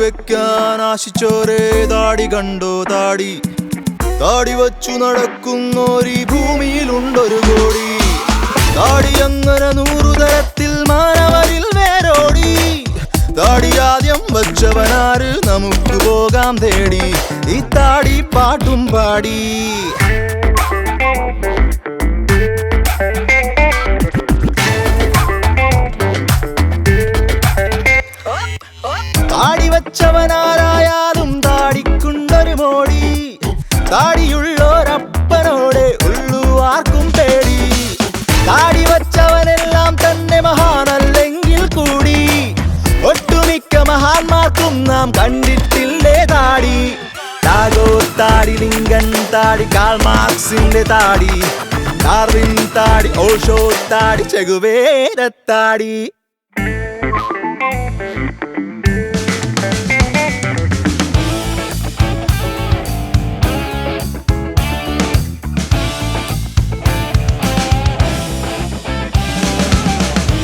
വെക്കാൻ ആശിച്ചോരേ താടി കണ്ടോ താടി താടി വച്ചു നടക്കുന്നോരീ ഭൂമിയിലുണ്ടൊരു കോടി താടി അങ്ങനെ 100 തരത്തിൽ മാനവരിൽ വേരോടി താടി ആദ്യം വച്ചവനാര് നമുക്ക് പോകാം തേടി ഈ താടി പാട്ടും പാടി താടി വച്ചവനാരായാലും താടിക്കുണ്ടൊരു മോടി താടിയുള്ളോരപ്പനോടെ ഉള്ളു ആർക്കും പേടി താടി വച്ചവനെല്ലാം തന്നെ മഹാനല്ലെങ്കിൽ കൂടി ഒട്ടുമിക്ക മഹാന്മാർക്കും നാം കണ്ടിട്ടില്ലേ താടി ടാഗോർ താടി ലിങ്കൻ താടി കാൾ മാർക്സിന്റെ താടി ഡാർവിൻ താടി ഓഷോ താടി ചെഗുവേര താടി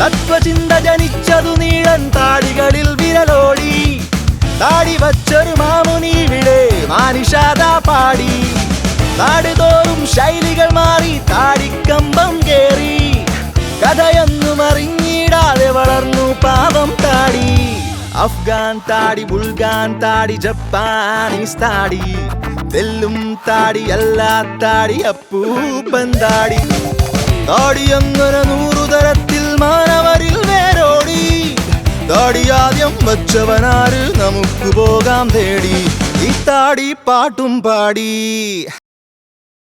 തത്വചിന്ത ജനിച്ചതു നീളൻ താടികളിൽ വിരലോടി താടി വച്ചൊരു മാമുനിവിടെ മാനിഷാദ പാടി നാടുതോറും ശൈലികൾ മാറി താടിക്കമ്പം കേറി കഥയൊന്നും അറിഞ്ഞിടാതെ വളർന്നു പാവം താടി അഫ്ഗാൻ താടി ബുൾഗാൻ താടി ജപ്പാനീസ് താടി തെല്ലും താടി എല്ലാ താടി അപ്പൂപ്പൻ താടി താടി അങ്ങനെ 100 തരത്തിൽ മാനവരിൽ വേരോടി താടി ആദ്യം വച്ചവനാര് നമുക്ക് പോകാം തേടി ഈ താടി പാട്ടും പാടി